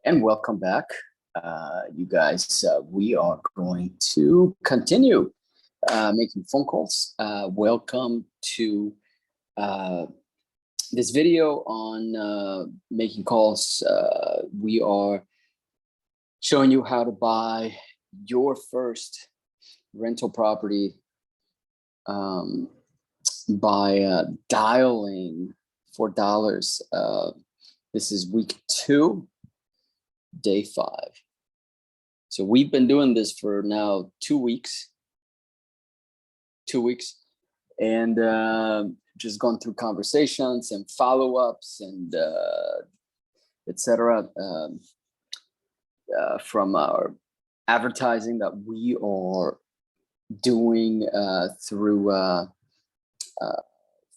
And welcome back, you guys. We are going to continue making phone calls. Welcome to this video on making calls. We are showing you how to buy your first rental property by dialing $4. This is week 2. Day 5. So we've been doing this for now 2 weeks. 2 weeks, and just gone through conversations and follow-ups and etc. From our advertising that we are doing through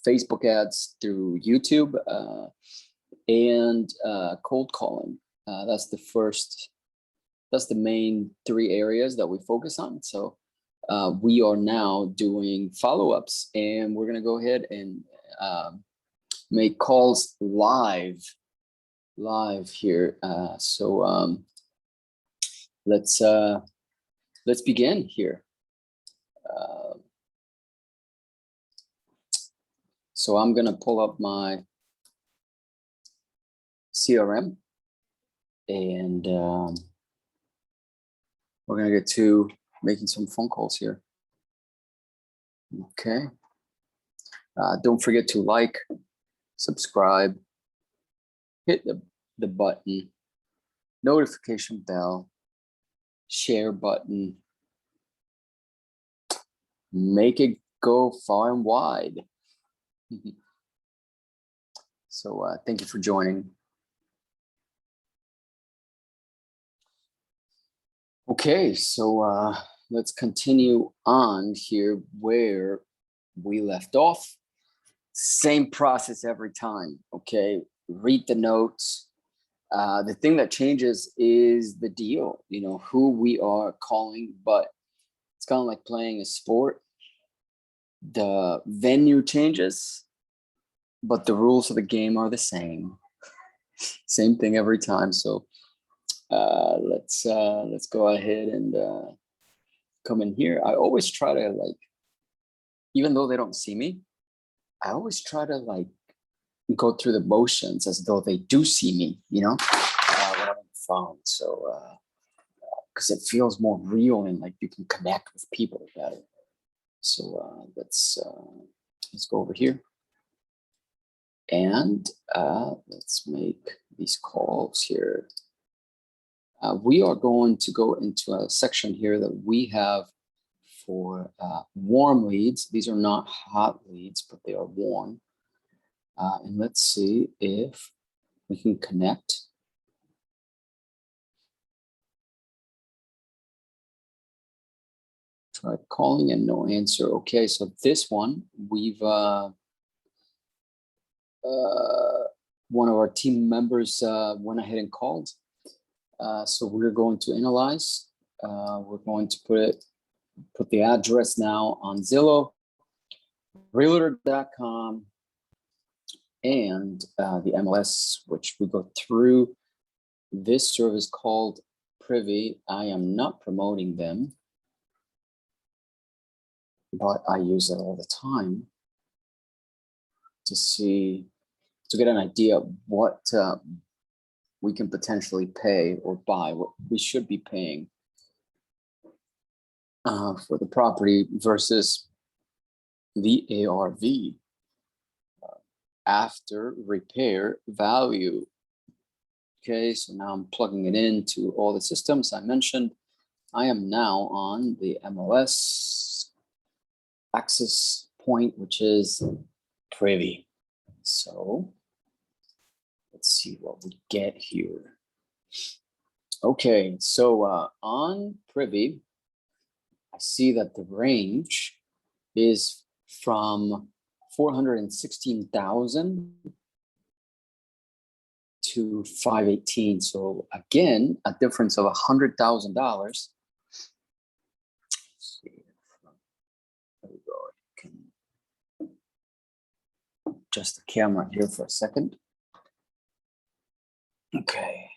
Facebook ads, through YouTube, and cold calling. That's the main 3 areas that we focus on. So we are now doing follow-ups, and we're going to go ahead and make calls live here. So let's begin here. So I'm going to pull up my CRM. And we're gonna get to making some phone calls here. Okay. Don't forget to like, subscribe, hit the button, notification bell, share button. Make it go far and wide. So thank you for joining. Okay, so let's continue on here where we left off. Same process every time, okay? Read the notes. The thing that changes is the deal, who we are calling, but it's kind of like playing a sport. The venue changes, but the rules of the game are the same. Same thing every time, so let's go ahead and come in here. I always try to, even though they don't see me, I always try to go through the motions as though they do see me, when I'm on the phone. So because it feels more real and like you can connect with people better. So let's go over here and let's make these calls here. We are going to go into a section here that we have for warm leads. These are not hot leads, but they are warm. And let's see if we can connect. Tried calling and no answer. Okay, so this one, we've one of our team members went ahead and called. So we're going to analyze. We're going to put the address now on Zillow, realtor.com, and the MLS, which we go through this service called Privy. I am not promoting them, but I use it all the time to get an idea of what we can potentially pay or buy, what we should be paying for the property versus the ARV, after repair value. Okay, so now I'm plugging it into all the systems I mentioned. I am now on the MLS access point, which is Privy. So let's see what we get here. Okay, so on Privy, I see that the range is from 416,000 to 518. So again, a difference of $100,000. See, there we go. You can adjust the camera here for a second. Okay.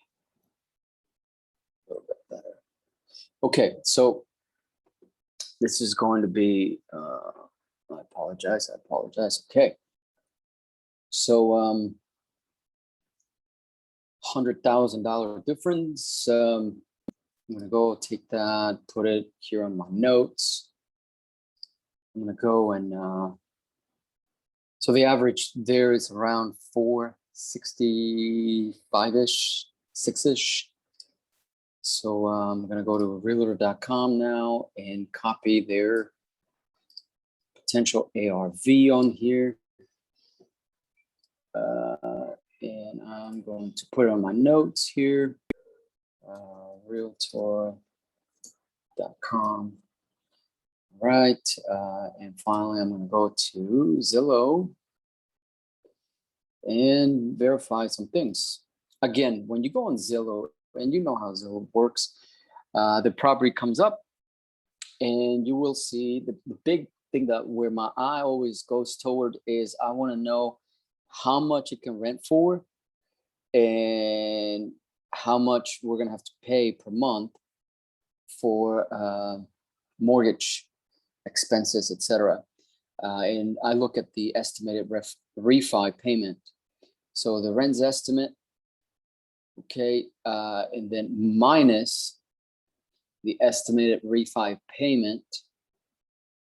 Okay, so this is going to be, I apologize. Okay. So $100,000 difference. I'm gonna go take that, put it here on my notes. I'm gonna go and so the average there is around 465-ish, 6-ish. So I'm gonna go to realtor.com now and copy their potential ARV on here. And I'm going to put it on my notes here. Realtor.com. Right. And finally, I'm going to go to Zillow and verify some things. Again, when you go on Zillow, and you know how Zillow works, the property comes up and you will see the big thing that where my eye always goes toward is I want to know how much it can rent for and how much we're going to have to pay per month for mortgage expenses, etc. And I look at the estimated refi payment. So the rent's estimate, okay, and then minus the estimated refi payment,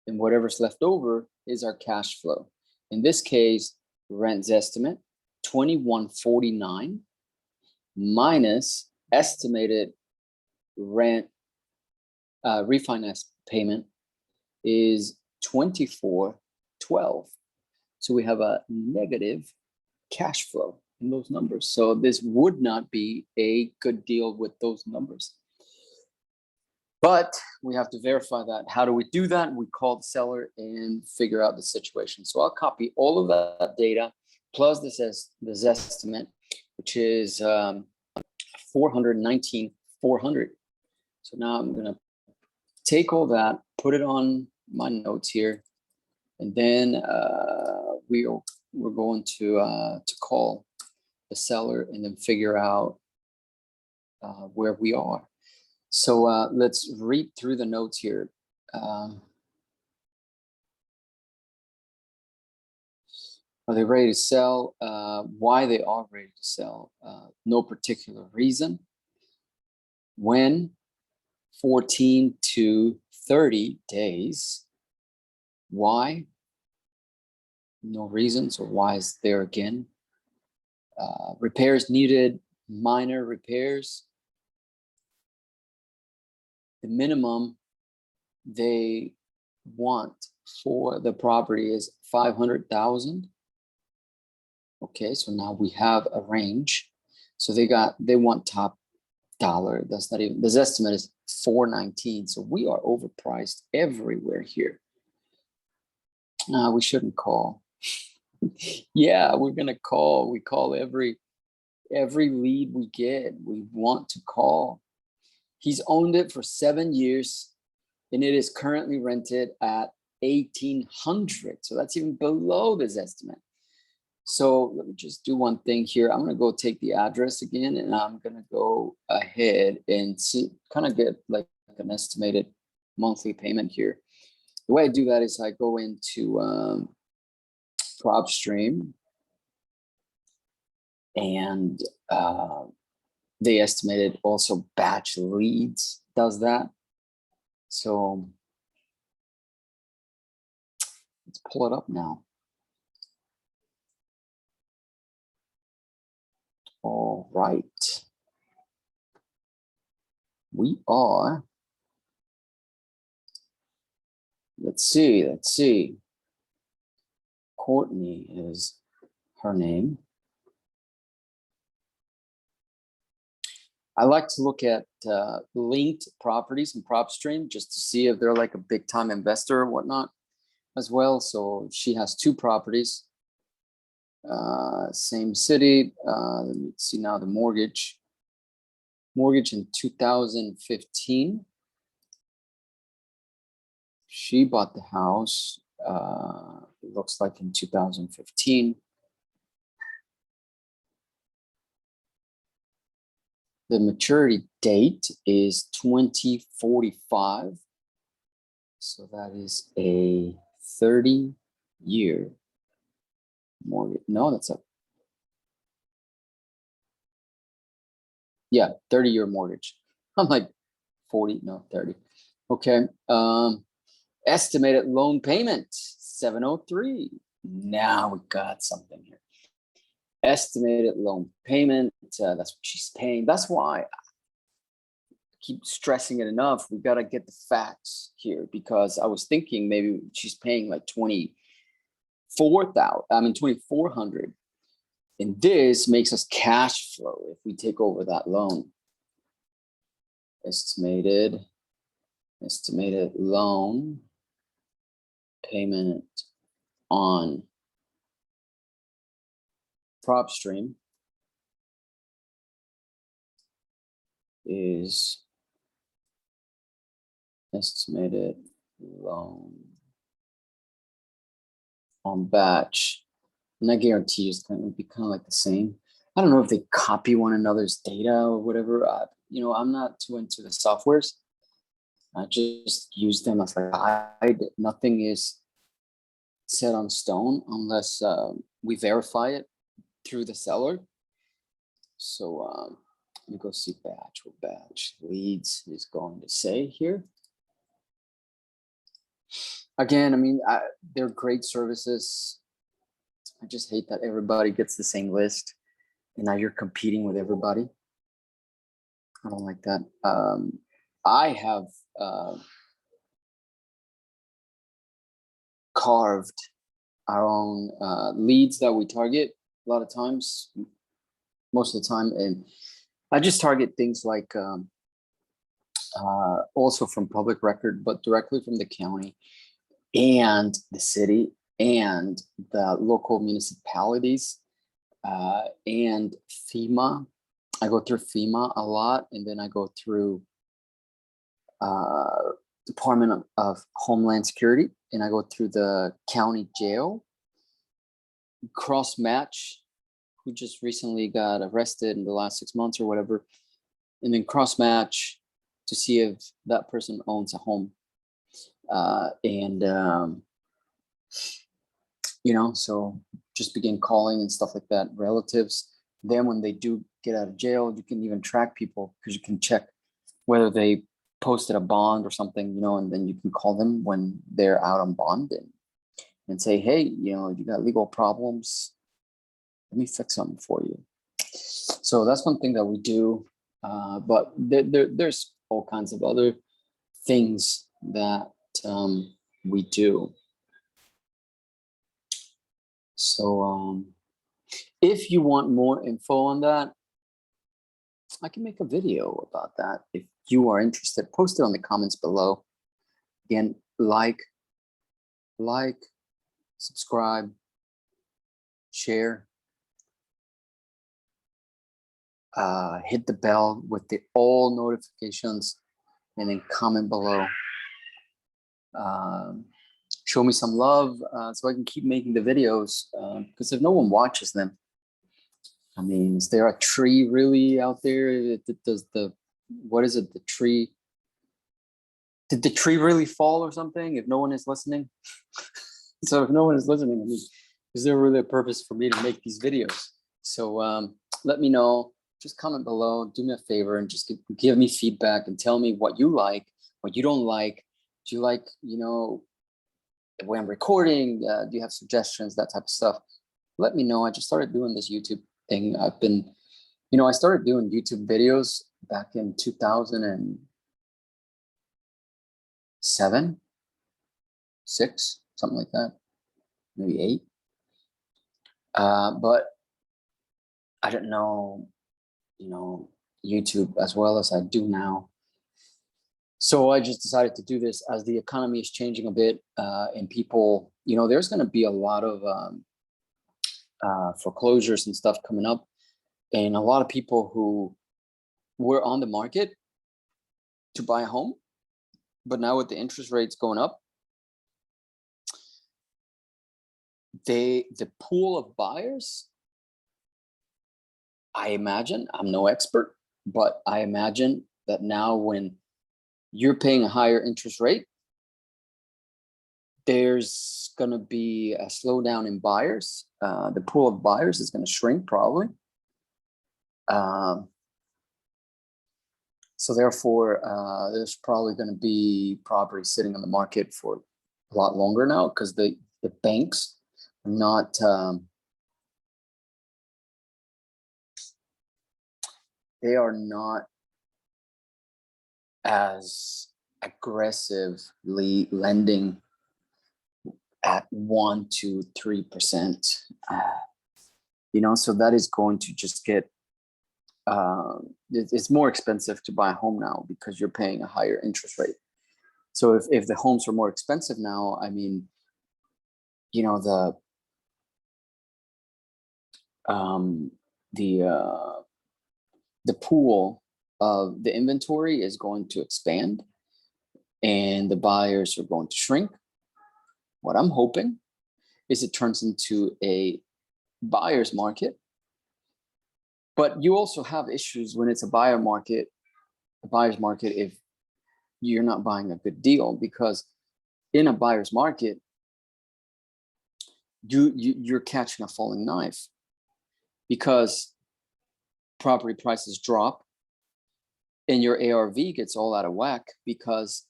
and whatever's left over is our cash flow. In this case, rent's estimate, $21.49 minus estimated rent refinance payment is $24.12. So we have a negative cash flow in those numbers. So this would not be a good deal with those numbers. But we have to verify that. How do we do that? We call the seller and figure out the situation. So I'll copy all of that data plus this estimate, which is $419,400. So now I'm going to take all that, put it on my notes here, and then we're going to call the seller and then figure out where we are. So let's read through the notes here. Are they ready to sell? Why they are ready to sell? No particular reason. When? 14 to 30 days. Why? No reason. So why is there again? Repairs needed, minor repairs. The minimum they want for the property is $500,000. Okay, so now we have a range. So they want top dollar. That's not even, this estimate is $419. So we are overpriced everywhere here. We shouldn't call. Yeah, we're gonna call. We call every lead we get. We want to call. He's owned it for 7 years, and it is currently rented at $1,800. So that's even below this estimate. So let me just do one thing here. I'm gonna go take the address again, and I'm gonna go ahead and see, kind of get like an estimated monthly payment here. The way I do that is I go into PropStream, and they estimated also batch leads does that. So let's pull it up now. All right. We are, let's see. Courtney is her name. I like to look at linked properties in PropStream just to see if they're like a big time investor or whatnot as well. So she has 2 properties, same city. Let me see now the mortgage in 2015. She bought the house, it looks like in 2015. The maturity date is 2045. So that is a 30-year mortgage. No, that's a, yeah, 30-year mortgage. I'm like 40, no, 30. Okay. Estimated loan payment, 703. Now we got something here. Estimated loan payment, that's what she's paying. That's why I keep stressing it enough. We got to get the facts here, because I was thinking maybe she's paying like 2,400. And this makes us cash flow if we take over that loan. Estimated loan payment on prop stream is estimated loan on batch. And I guarantee it's going to be kind of like the same. I don't know if they copy one another's data or whatever. I'm not too into the softwares. I just use them as a guide. Nothing is set on stone unless we verify it through the seller. So let me go see batch. What batch leads is going to say here. Again, I mean, they're great services. I just hate that everybody gets the same list and now you're competing with everybody. I don't like that. I have carved our own leads that we target a lot of times, most of the time. And I just target things like also from public record, but directly from the county and the city and the local municipalities and FEMA. I go through FEMA a lot, and then I go through Department of Homeland Security, and I go through the county jail. Cross match, who just recently got arrested in the last 6 months or whatever, and then cross match to see if that person owns a home. So just begin calling and stuff like that, relatives. Then when they do get out of jail, you can even track people because you can check whether they posted a bond or something, and then you can call them when they're out on bond and say, hey, you got legal problems. Let me fix something for you. So that's one thing that we do. But there's all kinds of other things that we do. So if you want more info on that, I can make a video about that. If you are interested, post it on the comments below. Again, like, subscribe, share, hit the bell with the all notifications, and then comment below. Show me some love so I can keep making the videos, because if no one watches them, I mean, is there a tree really out there? What is it? The tree? Did the tree really fall or something if no one is listening? So if no one is listening, I mean, is there really a purpose for me to make these videos? So let me know. Just comment below. Do me a favor and just give me feedback and tell me what you like, what you don't like. Do you like, the way I'm recording? Do you have suggestions, that type of stuff? Let me know. I just started doing this YouTube thing. I've been, I started doing YouTube videos back in 2007, 6, something like that, maybe 8. But I didn't know, YouTube as well as I do now. So I just decided to do this as the economy is changing a bit, and people, there's going to be a lot of foreclosures and stuff coming up, and a lot of people who were on the market to buy a home, but now with the interest rates going up, the pool of buyers, I imagine, I'm no expert, But I imagine that now when you're paying a higher interest rate, there's going to be a slowdown in buyers. The pool of buyers is going to shrink probably. So therefore, there's probably going to be property sitting on the market for a lot longer now because the banks are not they are not as aggressively lending at 1 to 3%. So that is going to just get it's more expensive to buy a home now because you're paying a higher interest rate. So if the homes are more expensive now, I mean, the pool of the inventory is going to expand and the buyers are going to shrink. What I'm hoping is it turns into a buyer's market. But you also have issues when it's a buyer's market, if you're not buying a good deal, because in a buyer's market, you're catching a falling knife because property prices drop and your ARV gets all out of whack because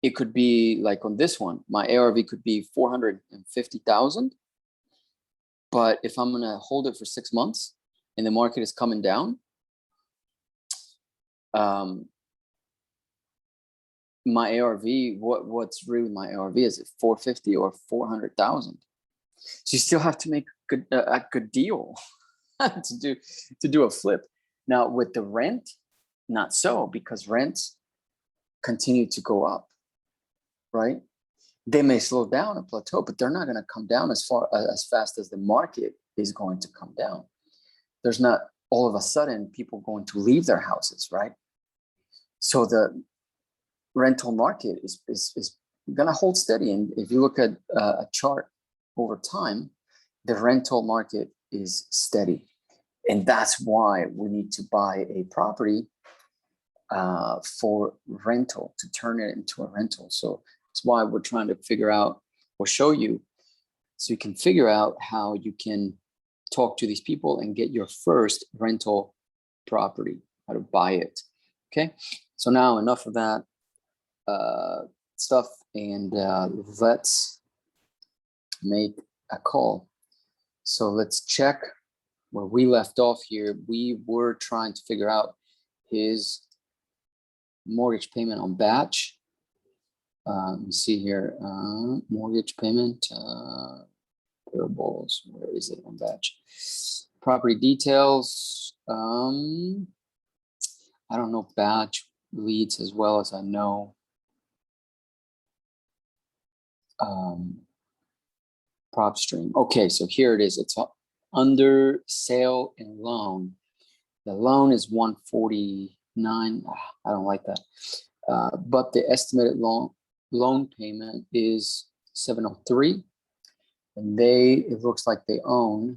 it could be like on this one, my ARV could be 450,000. But if I'm going to hold it for 6 months and the market is coming down, my ARV, what's really my ARV? Is it 450 or 400,000? So you still have to make a good deal to do a flip. Now with the rent, not so, because rents continue to go up, right? They may slow down and plateau, but they're not going to come down as fast as the market is going to come down. There's not all of a sudden people going to leave their houses, right? So the rental market is going to hold steady. And if you look at a chart over time, the rental market is steady. And that's why we need to buy a property for rental, to turn it into a rental. So that's why we're trying to figure out or show you so you can figure out how you can talk to these people and get your first rental property, how to buy it. Okay, so now enough of that stuff, and let's make a call. So let's check where we left off here. We were trying to figure out his mortgage payment on batch. Let me see here, mortgage payment, payables, where is it on batch? Property details, I don't know batch leads as well as I know prop stream. Okay, so here it is. It's under sale and loan. The loan is 149. I don't like that. But the estimated loan payment is 703. And it looks like they owe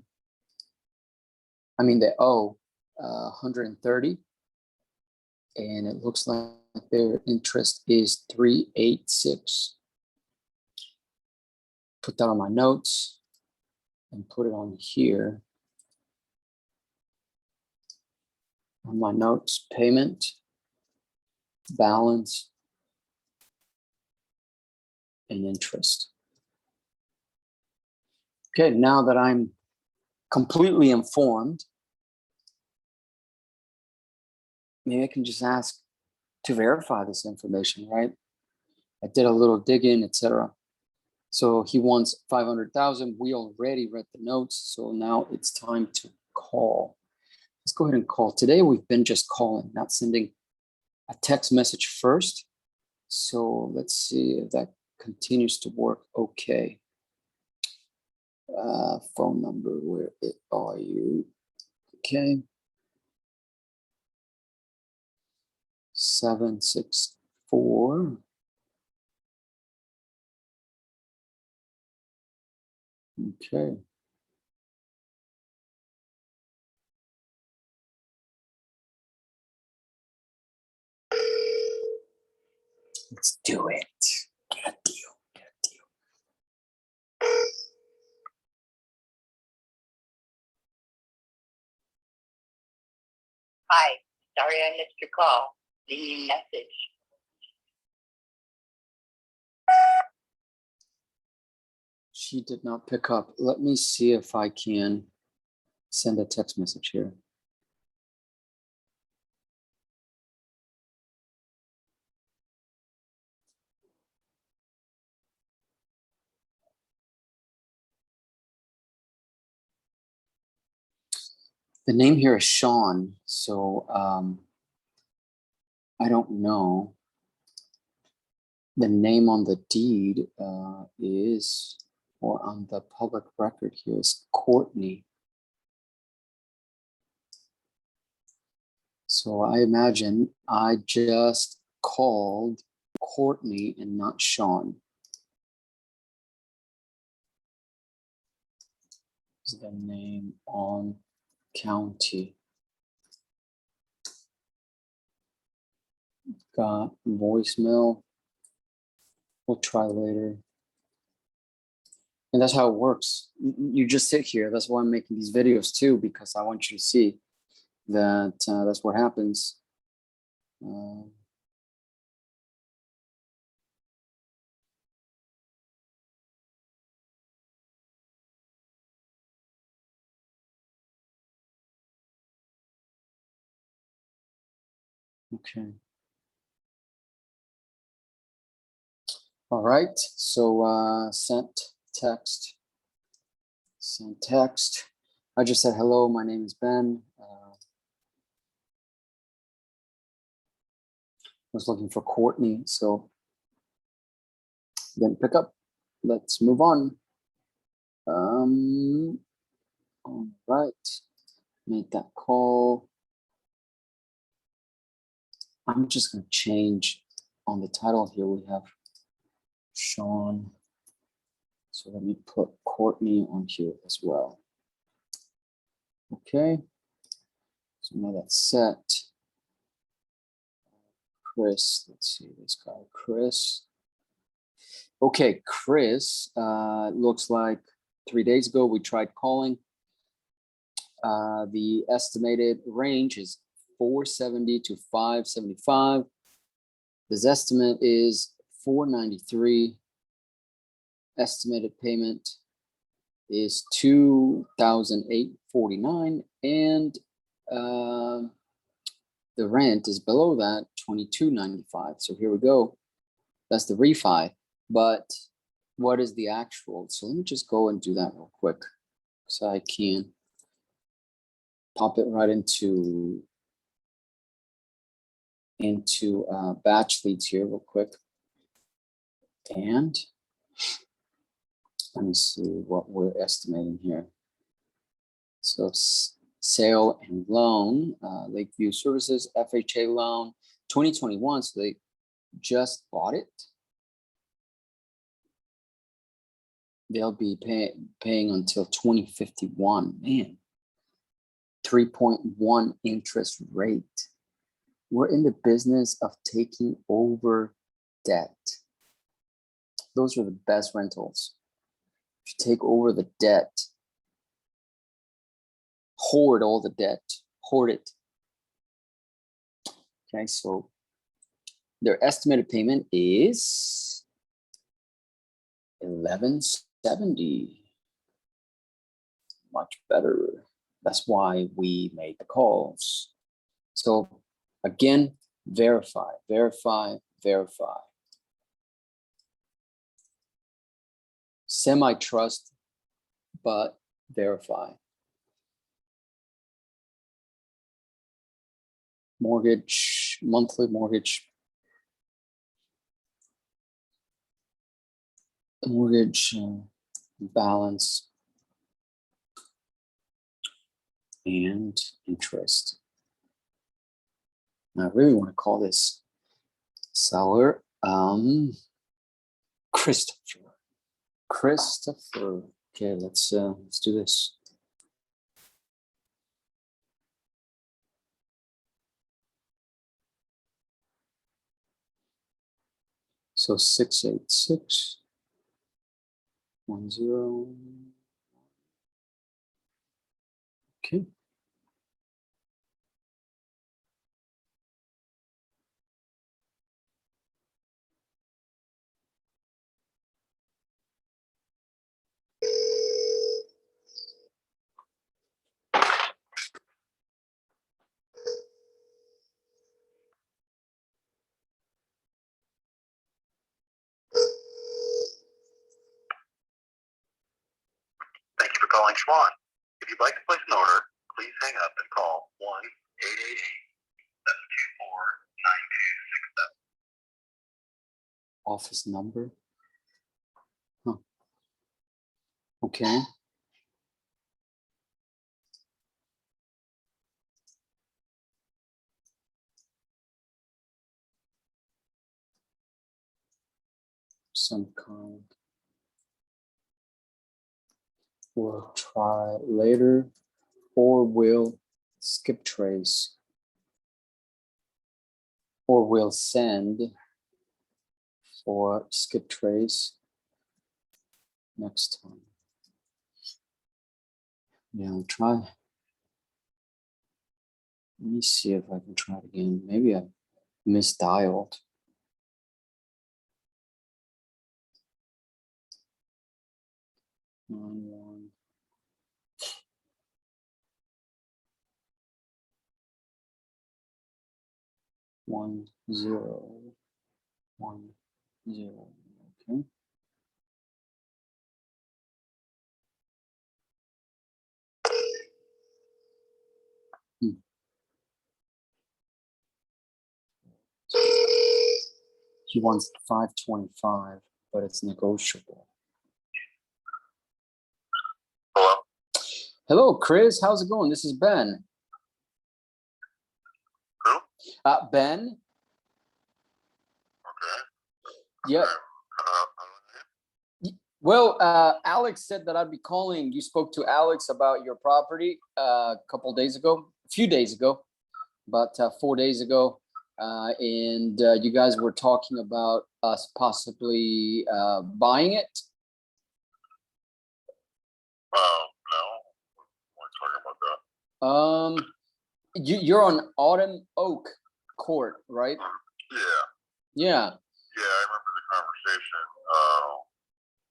130. And it looks like their interest is 386. Put that on my notes and put it on here. On my notes, payment, balance, and interest. Okay, now that I'm completely informed, maybe I can just ask to verify this information, right? I did a little digging, etc. So he wants 500,000. We already read the notes, so now it's time to call. Let's go ahead and call. Today we've been just calling, not sending a text message first. So let's see if that continues to work okay. Phone number, where are you? Okay. 764. Okay. Let's do it. Get a deal. Get a deal. Hi, sorry I missed your call. Leave me a message. She did not pick up. Let me see if I can send a text message here. The name here is Sean, so I don't know. The name on the deed is, or on the public record here, is Courtney. So I imagine I just called Courtney and not Sean. Is the name on county. Got voicemail. We'll try later. And that's how it works. You just sit here. That's why I'm making these videos too, because I want you to see that that's what happens. Okay. All right. So sent text. Send text. I just said hello. My name is Ben. Was looking for Courtney, so didn't pick up. Let's move on. All right. Made that call. I'm just going to change on the title here. We have Sean. So let me put Courtney on here as well. Okay. So now that's set. Chris, let's see this guy, Chris. Okay, Chris, looks like 3 days ago we tried calling. The estimated range is 470 to 575. His estimate is 493. Estimated payment is 2,849, and the rent is below that, 2295. So here we go. That's the refi. But what is the actual? So let me just go and do that real quick, so I can pop it right into batch leads here real quick. And let me see what we're estimating here. So sale and loan, Lakeview Services, FHA loan, 2021. So they just bought it. They'll be paying until 2051. Man, 3.1 interest rate. We're in the business of taking over debt. Those are the best rentals. If you take over the debt, hoard all the debt, hoard it. Okay, so their estimated payment is $1,170. Much better. That's why we made the calls. So again, verify, verify, verify. Semi-trust, but verify. Mortgage, monthly mortgage. Mortgage balance and interest. Now, I really want to call this seller Christopher. Christopher. Okay, let's do this. So 686 10. Okay. Thank you for calling Schwan. If you'd like to place an order, please hang up and call 1-888-724-9267. Office number. Huh. Okay. Some kind. We'll try later, or we'll skip trace, or we'll send for skip trace next time. Yeah, I'll try. Let me see if I can try it again. Maybe I misdialed. One. 1 0 1 0. Okay. He wants 525, but it's negotiable. Hello? Hello, Chris. How's it going? This is Ben. Who? Ben. Okay. Yep. Well, Alex said that I'd be calling. You spoke to Alex about your property a few days ago, about 4 days ago. And you guys were talking about us possibly buying it. No. We're talking about that. You're on Autumn Oak Court, right? Yeah. Yeah. Yeah, I remember the conversation.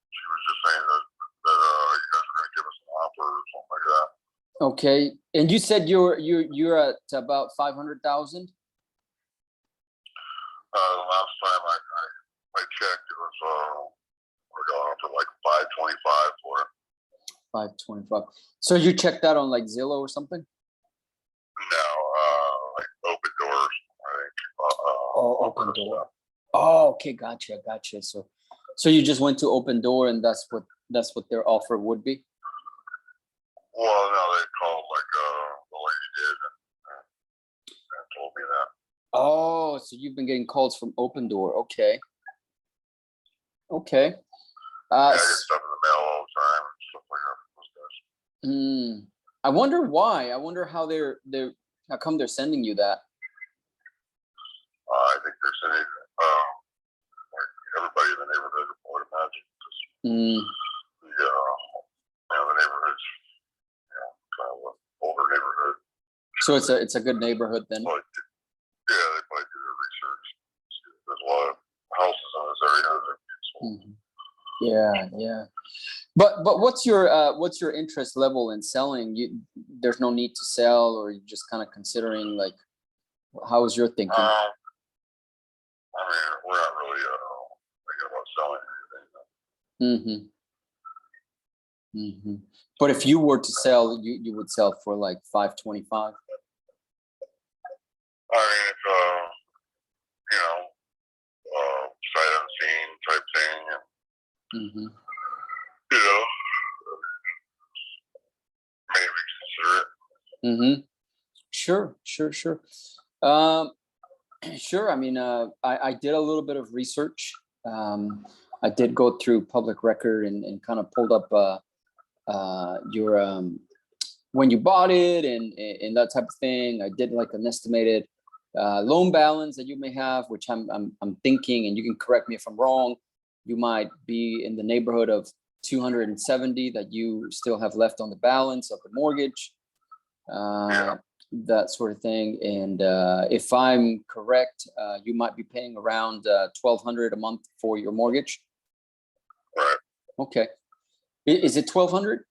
She was just saying that you guys were going to give us an offer or something like that. Okay. And you said you're at about 500,000. The last time I checked, it was we're going up to like 525 for it. 525. So you checked that on like Zillow or something? No, like open doors, I think. Open door. Oh, okay, gotcha. So you just went to Open Door, and that's what their offer would be. Well, no, they called like the lady did and told me that. Oh, so you've been getting calls from Open Door. Okay. Yeah, I get stuff in the mail all the time and stuff like that from those guys. I wonder why. I wonder how how come they're sending you that? I think they're sending like everybody in the neighborhood, I would imagine. The neighborhood's kind of an older neighborhood. So it's a good neighborhood then. Yeah, they probably do their research. There's a lot of houses in this area that are beautiful. Yeah. But what's your interest level in selling? There's no need to sell, or you're just kind of considering, like, how is your thinking? I mean, we're not really thinking about selling anything. But if you were to sell, you would sell for like 525. I mean, it's sight unseen type thing, and maybe consider it. Sure. Sure. I mean, I did a little bit of research. I did go through public record and kind of pulled up your when you bought it and that type of thing. I did like an estimated loan balance that you may have, which I'm thinking, and you can correct me if I'm wrong, you might be in the neighborhood of 270 that you still have left on the balance of the mortgage, that sort of thing. And if I'm correct, you might be paying around $1,200 a month for your mortgage. Right. Okay. Is it 1,200?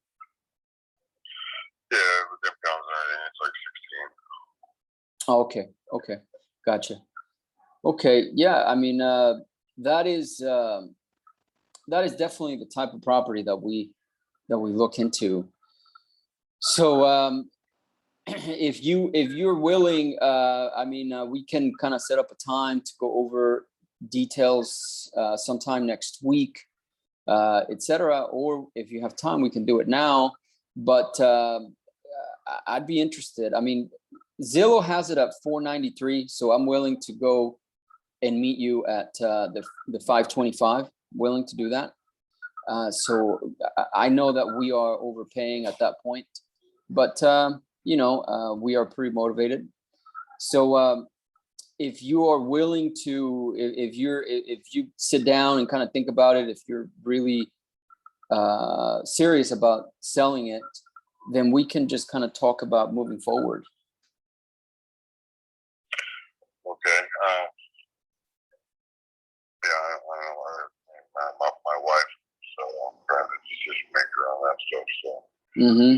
Yeah, with them comes in, it's like 16. Oh, okay. Okay. Gotcha. Okay. Yeah. I mean, that is definitely the type of property that we look into. So, if you're willing, I mean, we can kind of set up a time to go over details sometime next week, etc. Or if you have time, we can do it now. But I'd be interested. I mean, Zillow has it at 493, so I'm willing to go and meet you at the 525. Willing to do that. So I know that we are overpaying at that point, but we are pretty motivated. So if you are willing to, if you sit down and kind of think about it, if you're really serious about selling it, then we can just kind of talk about moving forward. Okay. My wife, so I'm trying to decision maker on that stuff. So, Mm-hmm.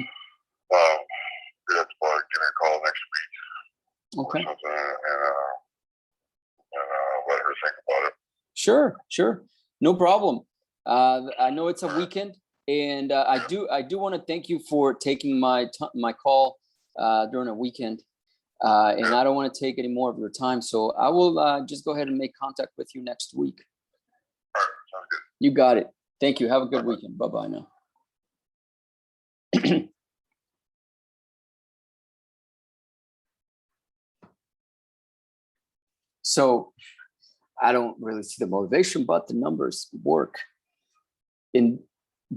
you have to probably give me a call next week. Okay. Or something, and let her think about it. Sure. No problem. I know it's a weekend, and I do want to thank you for taking my call during a weekend. And I don't want to take any more of your time, so I will just go ahead and make contact with you next week. All right, sounds good. You got it. Thank you. Have a good weekend. Bye-bye now. So I don't really see the motivation, but the numbers work. In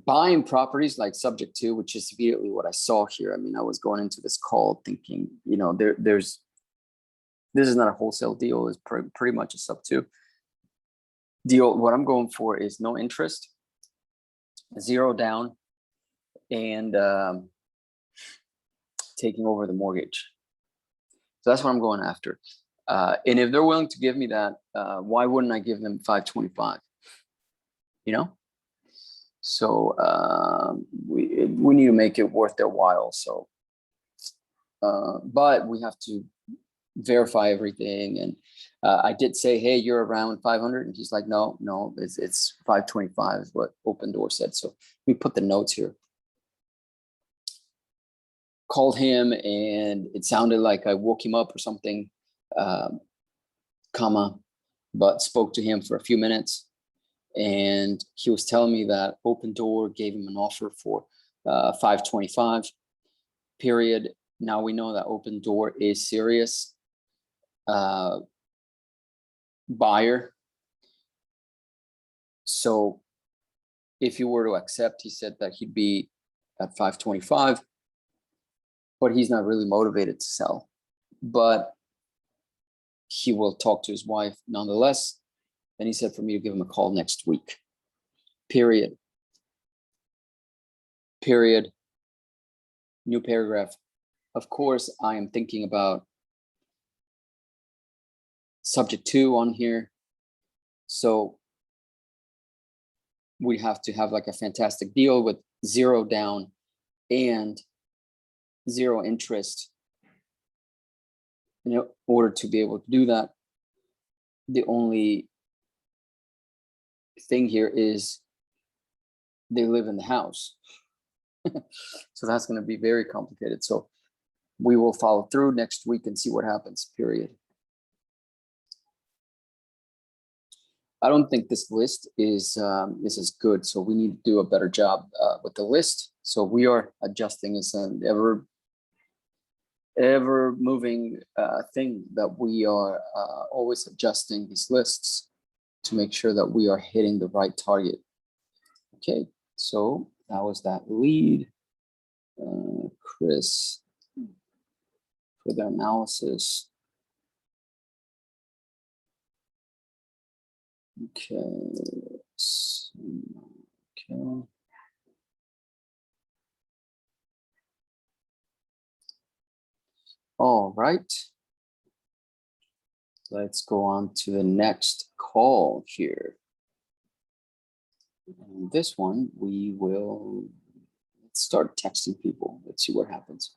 buying properties like subject to, which is immediately what I saw here. I mean, I was going into this call thinking, this is not a wholesale deal. It's pretty much a sub to deal. What I'm going for is no interest, 0 down, and taking over the mortgage. So that's what I'm going after. And if they're willing to give me that, why wouldn't I give them 525? So we need to make it worth their while. So, but we have to verify everything. And I did say, hey, you're around 500, and he's like, no, it's 525 is what Open Door said. So we put the notes here. Called him, and it sounded like I woke him up or something, but spoke to him for a few minutes. And he was telling me that Open Door gave him an offer for 525, period. Now we know that Open Door is serious buyer. So if you were to accept, he said that he'd be at 525, but he's not really motivated to sell. But he will talk to his wife nonetheless. And he said for me to give him a call next week. Period. New paragraph. Of course, I am thinking about subject to on here. So we have to have like a fantastic deal with 0 down and 0 interest in order to be able to do that. The only thing here is they live in the house. So that's going to be very complicated. So we will follow through next week and see what happens, period. I don't think this list is as good. So we need to do a better job with the list. So we are adjusting. It's an ever moving thing that we are always adjusting these lists to make sure that we are hitting the right target. Okay, so that was that lead. Chris for the analysis. Okay. Okay. All right. Let's go on to the next call here. And this one, we will let's start texting people. Let's see what happens.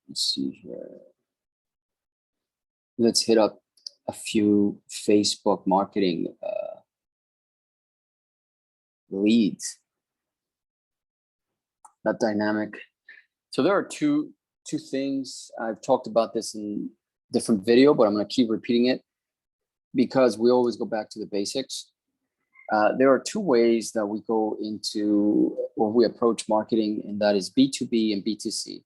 Let's see here. Let's hit up a few Facebook marketing leads. That dynamic. So there are two things. I've talked about this in different video, but I'm going to keep repeating it because we always go back to the basics. There are two ways that we go into or we approach marketing, and that is B2B and B2C.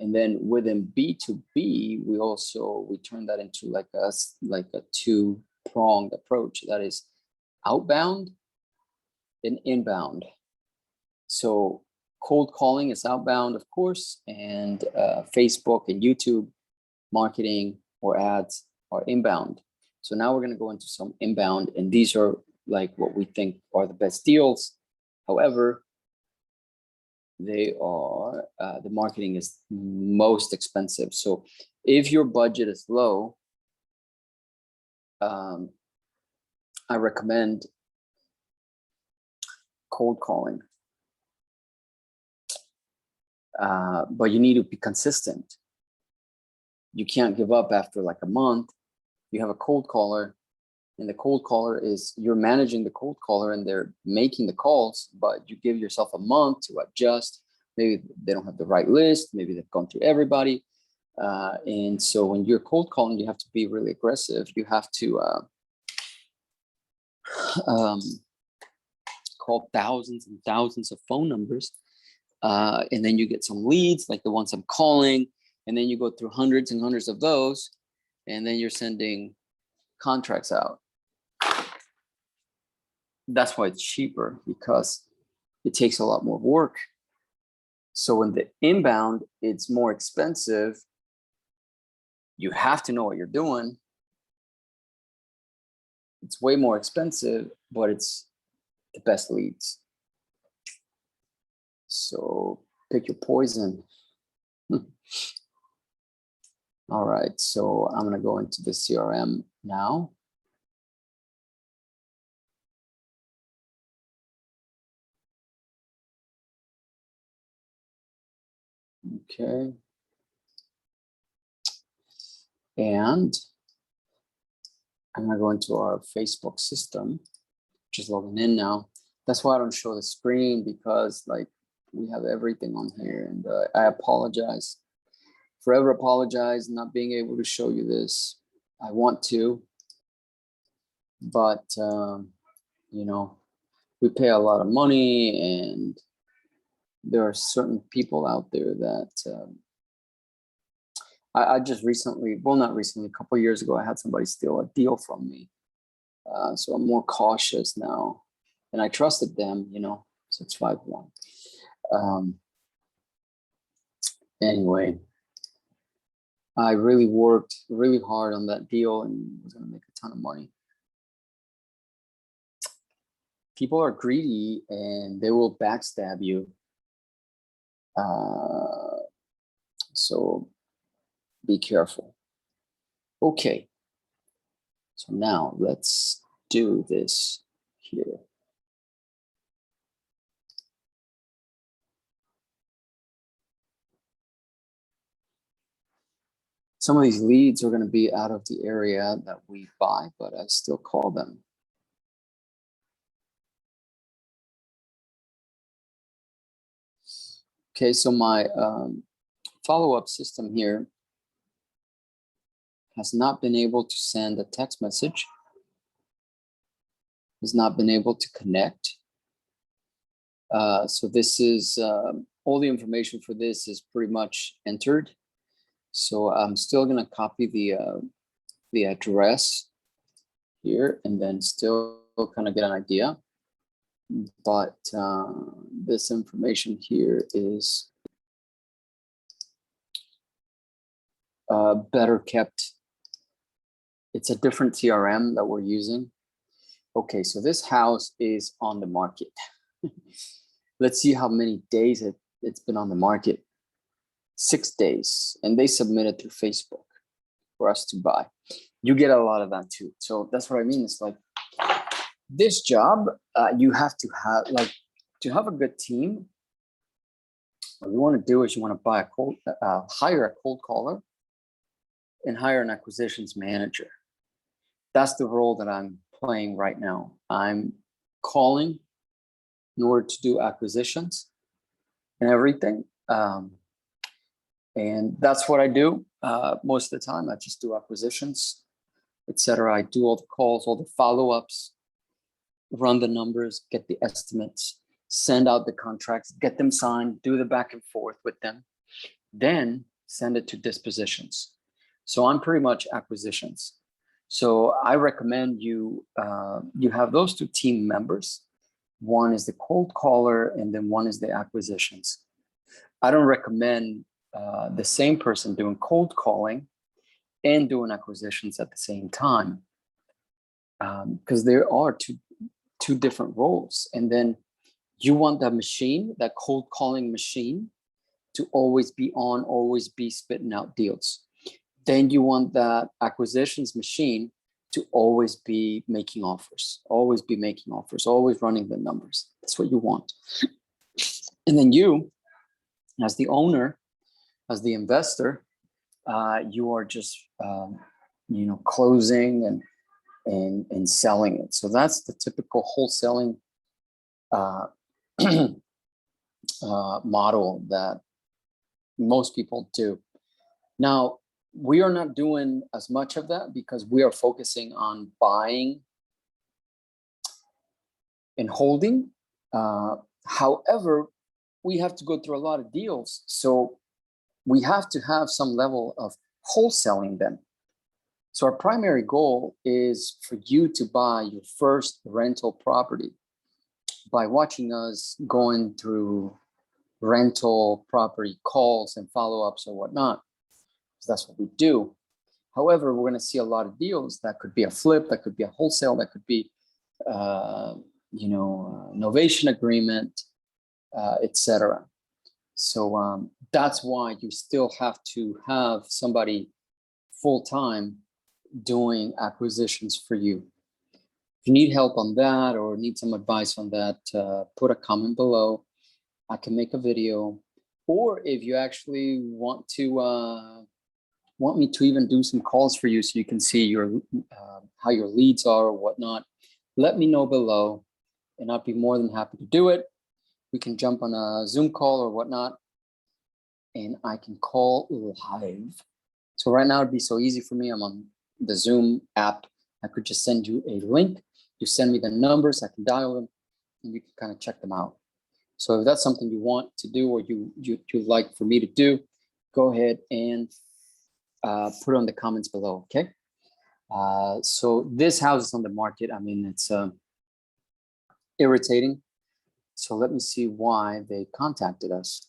And then within B2B, we turn that into like a two-pronged approach. That is outbound and inbound. So cold calling is outbound, of course, and Facebook and YouTube marketing or ads are inbound. So now we're going to go into some inbound, and these are like what we think are the best deals. However, they are the marketing is most expensive. So if your budget is low, I recommend cold calling. But you need to be consistent. You can't give up after like a month. You have a cold caller, and the cold caller is you're managing the cold caller and they're making the calls, but you give yourself a month to adjust. Maybe they don't have the right list. Maybe they've gone through everybody. And so when you're cold calling, you have to be really aggressive. You have to call thousands and thousands of phone numbers. And then you get some leads like the ones I'm calling. And then you go through hundreds and hundreds of those. And then you're sending contracts out. That's why it's cheaper, because it takes a lot more work. So in the inbound, it's more expensive. You have to know what you're doing. It's way more expensive, but it's the best leads. So pick your poison. All right, so I'm going to go into the CRM now. Okay. And I'm going to go into our Facebook system, just logging in now. That's why I don't show the screen, because like we have everything on here, and I apologize. Forever apologize not being able to show you this. I want to, but you know, we pay a lot of money, and there are certain people out there that I just recently, well, not recently, a couple of years ago, I had somebody steal a deal from me. So I'm more cautious now, and I trusted them, you know, so it's 5-1. Anyway, I really worked really hard on that deal and was going to make a ton of money. People are greedy and they will backstab you. So be careful. Okay. So now let's do this here. Some of these leads are going to be out of the area that we buy, but I still call them. Okay, so my follow-up system here has not been able to send a text message, has not been able to connect. So this is, all the information for this is pretty much entered. So I'm still gonna copy the address here and then still kind of get an idea. But this information here is better kept. It's a different CRM that we're using. Okay, so this house is on the market. Let's see how many days it's been on the market. 6 days, and they submitted through Facebook for us to buy. You get a lot of that too. So that's what I mean. It's like this job, you have to have, like, to have a good team. What you want to do is you want to buy hire a cold caller and hire an acquisitions manager. That's the role that I'm playing right now. I'm calling in order to do acquisitions and everything. And that's what I do most of the time. I just do acquisitions, etc. I do all the calls, all the follow-ups, run the numbers, get the estimates, send out the contracts, get them signed, do the back and forth with them, then send it to dispositions. So I'm pretty much acquisitions. So I recommend you you have those two team members. One is the cold caller, and then one is the acquisitions. I don't recommend the same person doing cold calling and doing acquisitions at the same time, because there are two different roles. And then you want that machine, that cold calling machine, to always be on, always be spitting out deals. Then you want that acquisitions machine to always be making offers, always be making offers, always running the numbers. That's what you want. And then you, as the owner, as the investor, you are just closing and selling it. So that's the typical wholesaling model that most people do. Now, we are not doing as much of that because we are focusing on buying and holding. However, we have to go through a lot of deals. So we have to have some level of wholesaling them. So our primary goal is for you to buy your first rental property by watching us going through rental property calls and follow-ups or whatnot. So that's what we do. However, we're going to see a lot of deals that could be a flip, that could be a wholesale, that could be, novation agreement, etc. So that's why you still have to have somebody full-time doing acquisitions for you. If you need help on that or need some advice on that, put a comment below. I can make a video. Or if you actually want me to even do some calls for you so you can see your how your leads are or whatnot, let me know below and I'd be more than happy to do it. We can jump on a Zoom call or whatnot and I can call live. So right now it'd be so easy for me. I'm on the Zoom app. I could just send you a link. You send me the numbers, I can dial them and you can kind of check them out. So if that's something you want to do or you like for me to do, go ahead and put it on the comments below, okay? So this house is on the market. I mean, it's irritating. So let me see why they contacted us.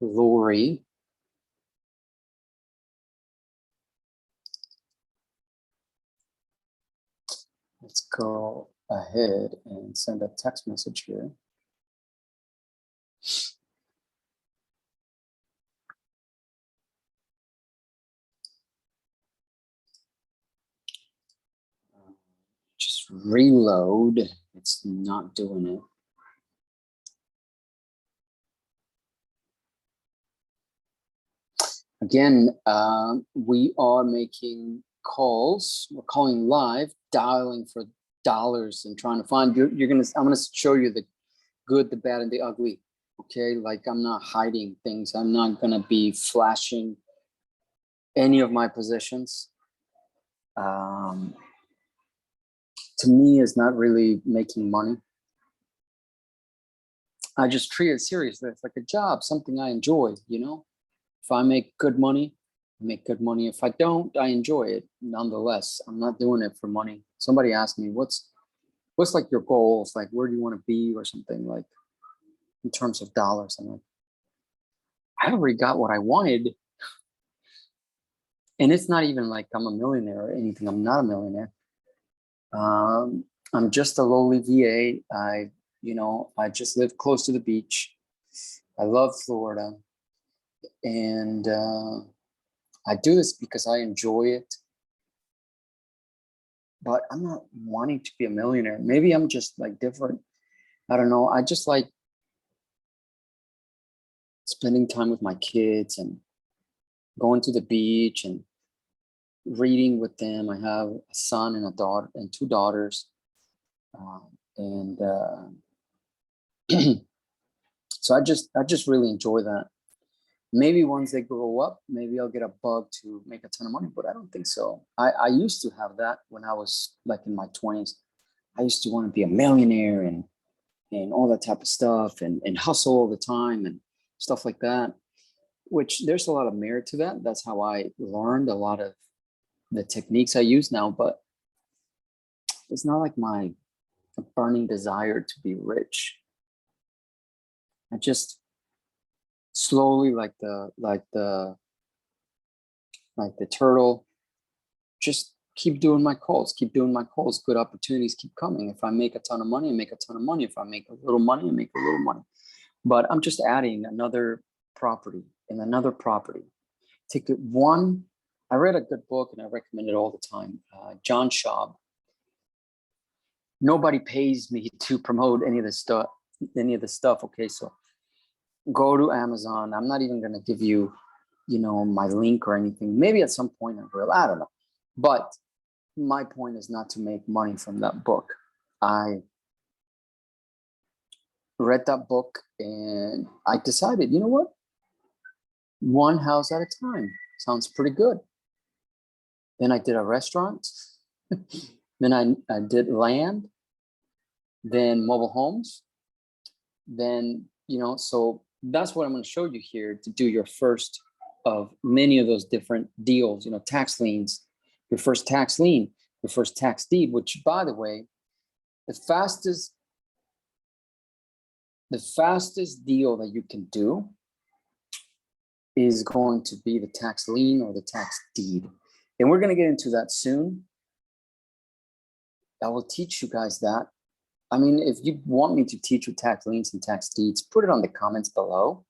Lori. Let's go ahead and send a text message here. Just reload. It's not doing it. Again, we are making calls. We're calling live, dialing for dollars and trying to find. I'm gonna show you the good, the bad, and the ugly. Okay, like I'm not hiding things. I'm not gonna be flashing any of my positions. To me, is not really making money. I just treat it seriously. It's like a job, something I enjoy, you know? If I make good money, I make good money. If I don't, I enjoy it nonetheless. I'm not doing it for money. Somebody asked me, what's like your goals? Like, where do you want to be or something, like in terms of dollars? I'm like, I already got what I wanted. And it's not even like I'm a millionaire or anything. I'm not a millionaire. I'm just a lowly VA. I just live close to the beach. I love Florida. And I do this because I enjoy it. But I'm not wanting to be a millionaire. Maybe I'm just like different. I don't know. I just like spending time with my kids and going to the beach and reading with them. I have a son and a daughter and two daughters. And so I just really enjoy that. Maybe once they grow up, maybe I'll get a bug to make a ton of money, but I don't think so. I used to have that when I was like in my 20s. I used to want to be a millionaire and all that type of stuff and hustle all the time and stuff like that, which there's a lot of merit to that. That's how I learned a lot of the techniques I use now, but it's not like my burning desire to be rich. I just slowly, like the turtle, just keep doing my calls, good opportunities keep coming. If I make a ton of money, I make a ton of money. If I make a little money, I make a little money. But I'm just adding another property and another property. Take it one. I read a good book and I recommend it all the time. John Schaub. Nobody pays me to promote any of this stuff. Okay, so go to Amazon. I'm not even going to give you, my link or anything. Maybe at some point I will. I don't know. But my point is not to make money from that book. I read that book and I decided, you know what? One house at a time. Sounds pretty good. Then I did a restaurant. Then I did land. Then mobile homes. Then, so that's what I'm going to show you here to do your first of many of those different deals, tax liens, your first tax lien, your first tax deed, which, by the way, the fastest deal that you can do is going to be the tax lien or the tax deed. And we're going to get into that soon. I will teach you guys that. I mean, if you want me to teach you tax liens and tax deeds, put it on the comments below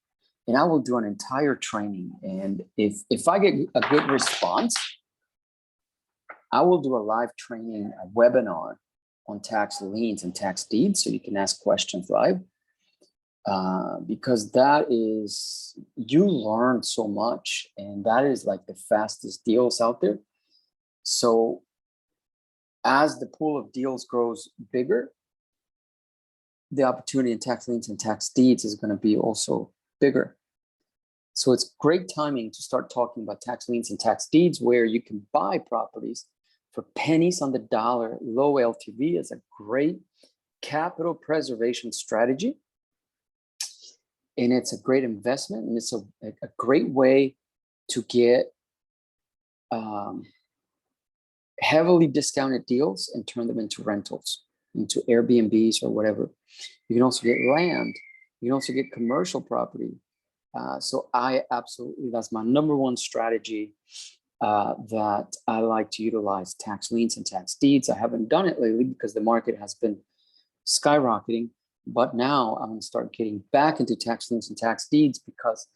and I will do an entire training. And if I get a good response, I will do a live training, a webinar on tax liens and tax deeds so you can ask questions live. Because that is, you learn so much and that is like the fastest deals out there. So as the pool of deals grows bigger, the opportunity in tax liens and tax deeds is going to be also bigger. So it's great timing to start talking about tax liens and tax deeds where you can buy properties for pennies on the dollar. Low LTV is a great capital preservation strategy. And it's a great investment and it's a great way to get heavily discounted deals and turn them into rentals, into Airbnbs or whatever. You can also get land. You can also get commercial property. So that's my number one strategy that I like to utilize, tax liens and tax deeds. I haven't done it lately because the market has been skyrocketing, but now I'm going to start getting back into tax liens and tax deeds because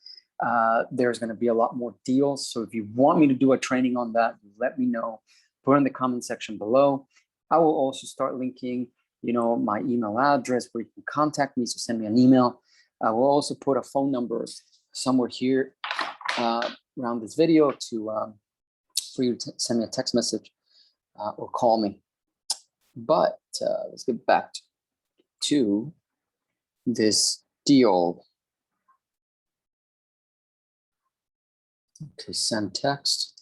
there's going to be a lot more deals. So if you want me to do a training on that, let me know. Put in the comment section below. I will also start linking my email address where you can contact me, so send me an email. I will also put a phone number somewhere here around this video for you to send me a text message or call me. But let's get back to this deal. Okay, send text.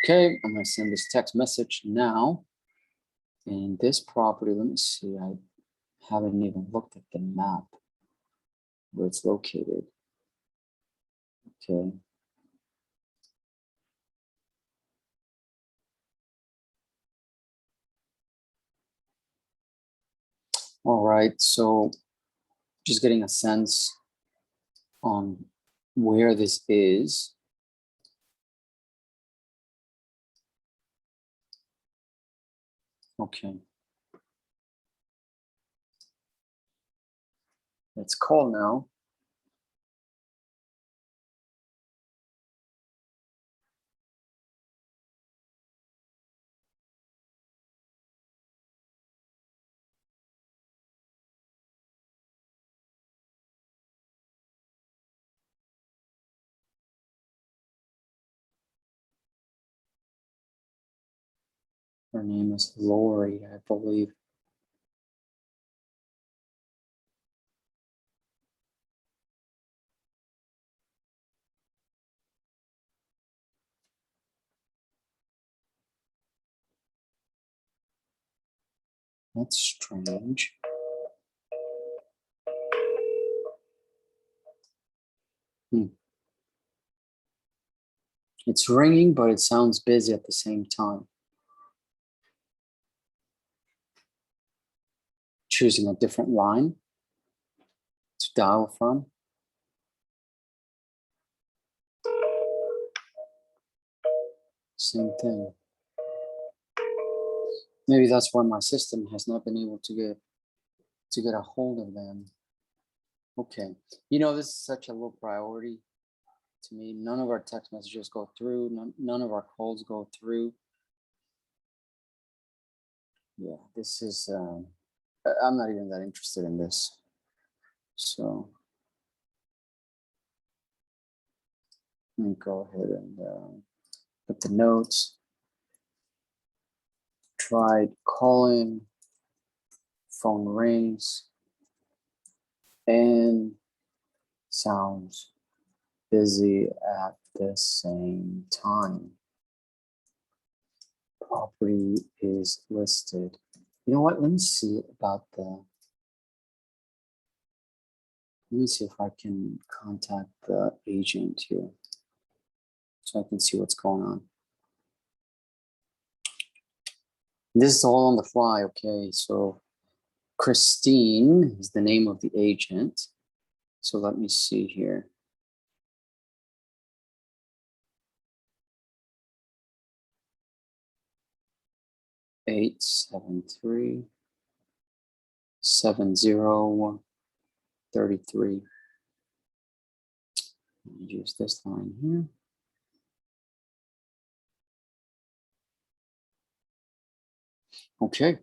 Okay, I'm going to send this text message now. And this property, let me see, I haven't even looked at the map where it's located. Okay. All right, so just getting a sense on where this is. Okay. Let's call now. Her name is Lori, I believe. That's strange. It's ringing, but it sounds busy at the same time. Choosing a different line to dial from. Same thing. Maybe that's why my system has not been able to get a hold of them. Okay, you know, this is such a low priority to me. None of our text messages go through. None of our calls go through. Yeah, this is. I'm not even that interested in this. So let me go ahead and put the notes. Tried calling. Phone rings. And sounds busy at the same time. Property is listed. You know what? Let me see about the. Let me see if I can contact the agent here so I can see what's going on. This is all on the fly, okay? So Christine is the name of the agent. So let me see here. Eight, 70 33. Use this line here. Okay.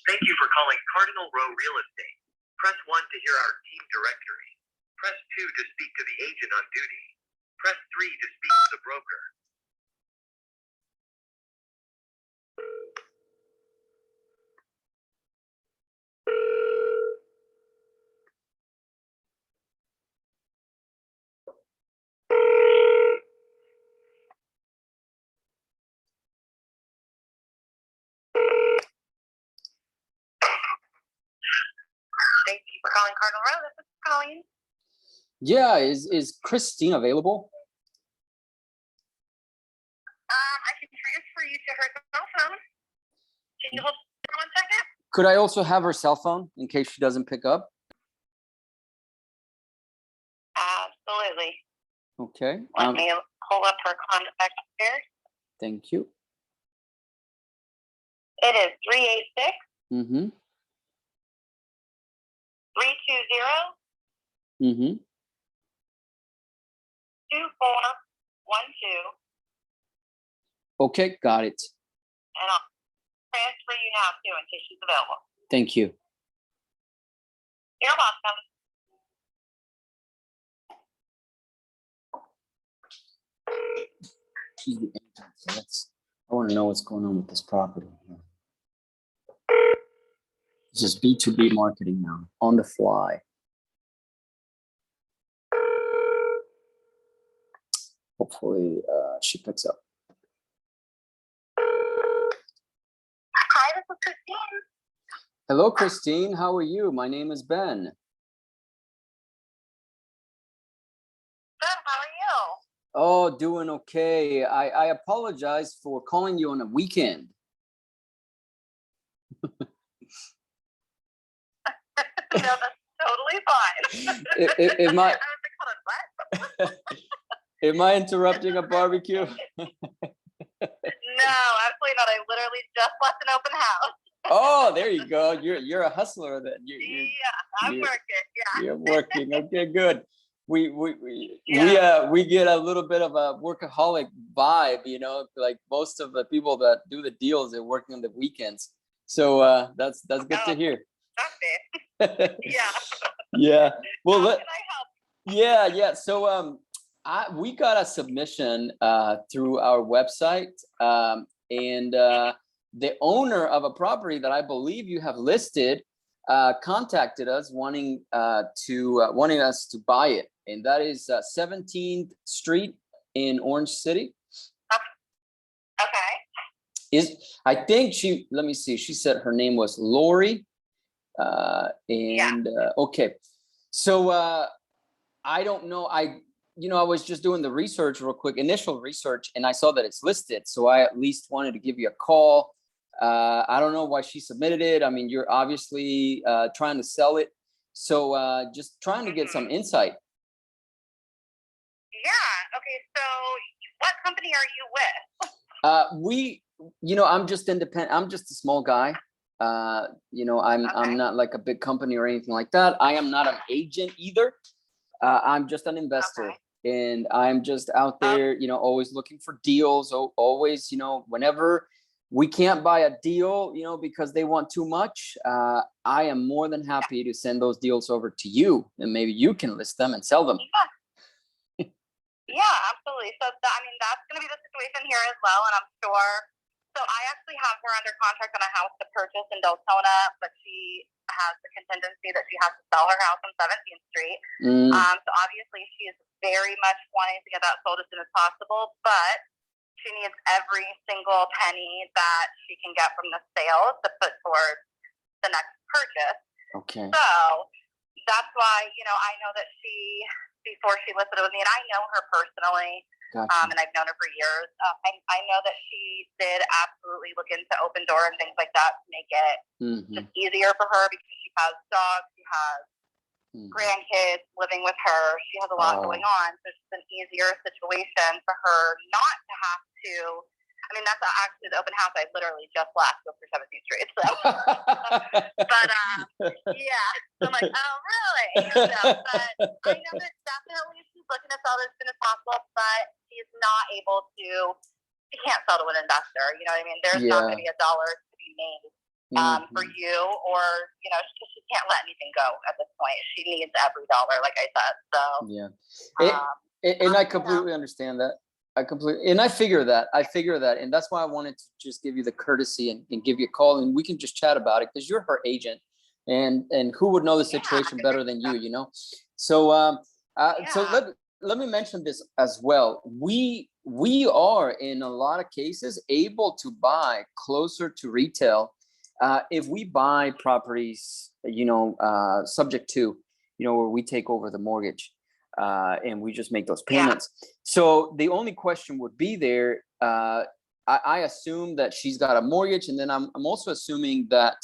Thank you for calling Cardinal Row Real Estate. Press 1 to hear our team directory. Press 2 to speak to the agent on duty. Press 3 to speak to the broker. Thank you for calling Cardinal Row. This is Colleen. Yeah, is Christine available? I can transfer you to her cell phone. Can you hold for 1 second? Could I also have her cell phone in case she doesn't pick up? Absolutely. Okay. Let me pull up her contact here. Thank you. It is 386 Mm-hmm. 320 Mm-hmm. 2412. Okay, got it. And I'll transfer you now too in case she's available. Thank you. You're welcome. She's the agent, so I want to know what's going on with this property. It's just B2B marketing now, on the fly. Hopefully she picks up. Hi, this is Christine. Hello, Christine. How are you? My name is Ben. Good, how are you? Oh, doing okay. I apologize for calling you on a weekend. No, that's totally fine. Am I I was like, hold on, what? am I interrupting a barbecue? No, absolutely not. I literally just left an open house. Oh, there you go. You're a hustler then. Yeah, I'm you're- working. Yeah. You're working. Okay, good. We Yeah. we get a little bit of a workaholic vibe, you know, like most of the people that do the deals, they're working on the weekends. So that's good to Oh. hear. Okay. Yeah. Yeah. Well, How can I help? yeah. So we got a submission through our website, and the owner of a property that I believe you have listed contacted us wanting us to buy it, and that is 17th Street in Orange City. Okay. I think let me see, she said her name was Lori. Okay. So I don't know. I was just doing the research real quick, initial research, and I saw that it's listed. So I at least wanted to give you a call. I don't know why she submitted it. I mean, you're obviously trying to sell it. So just trying to get some insight. Yeah. Okay. So, what company are you with? I'm just independent. I'm just a small guy. I'm not like a big company or anything like that. I am not an agent either. I'm just an investor. Okay. And I'm just out there, always looking for deals. Always, whenever we can't buy a deal, because they want too much, I am more than happy to send those deals over to you, and maybe you can list them and sell them. Yeah, absolutely. So, that's going to be the situation here as well, and I'm sure. So, I actually have her under contract on a house to purchase in Deltona, but she has the contingency that she has to sell her house on 17th Street. So, obviously, she is very much wanting to get that sold as soon as possible, but she needs every single penny that she can get from the sale to put towards the next purchase. Okay. So, that's why, I know that before she listed it with me, and I know her personally, Gotcha. and I've known her for years. I know that she did absolutely look into Open Door and things like that to make it just easier for her, because she has dogs, she has grandkids living with her, she has a lot going on, so it's just an easier situation for her not to have to. That's actually the open house I literally just left for 17th Street. So, but yeah, so I'm like, oh really? But I know that definitely she's looking to sell this as soon as possible, but she's not able to. She can't sell to an investor. You know what I mean? There's not going to be a dollar to be made for you, or she can't let anything go at this point. She needs every dollar, like I said. So yeah, and I completely understand that. I figure that, and that's why I wanted to just give you the courtesy and give you a call, and we can just chat about it, because you're her agent, and who would know the situation better than you, So so let me mention this as well. We are in a lot of cases able to buy closer to retail if we buy properties, subject to, where we take over the mortgage. And we just make those payments. So the only question would be there. I assume that she's got a mortgage, and then I'm also assuming that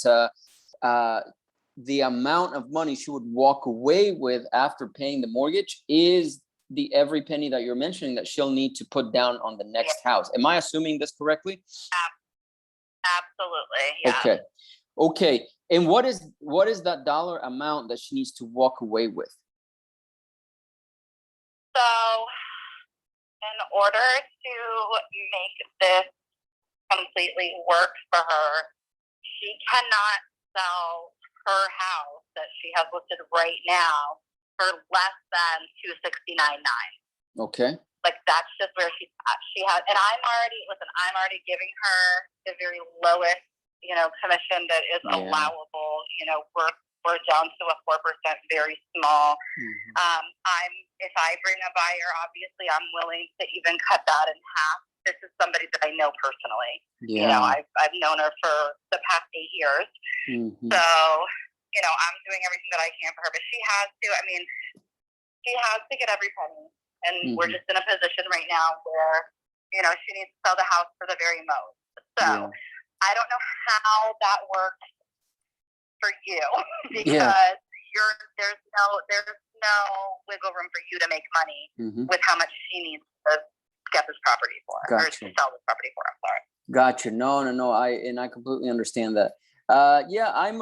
the amount of money she would walk away with after paying the mortgage is the every penny that you're mentioning that she'll need to put down on the next house. Am I assuming this correctly? Absolutely. Yeah. Okay. And what is that dollar amount that she needs to walk away with? So, in order to make this completely work for her, she cannot sell her house that she has listed right now for less than $269,900. Okay. Like, that's just where she's at. She has, and I'm already giving her the very lowest, commission that is allowable. We're down to a 4%, very small. If I bring a buyer, obviously I'm willing to even cut that in half. This is somebody that I know personally. Yeah. I've known her for the past 8 years. So, I'm doing everything that I can for her, but she has to get every penny. And we're just in a position right now where, she needs to sell the house for the very most. So I don't know how that works for you, because there's no wiggle room for you to make money with how much she needs to get this property for, or to sell this property for. I'm sorry. Gotcha. No. I completely understand that. Yeah,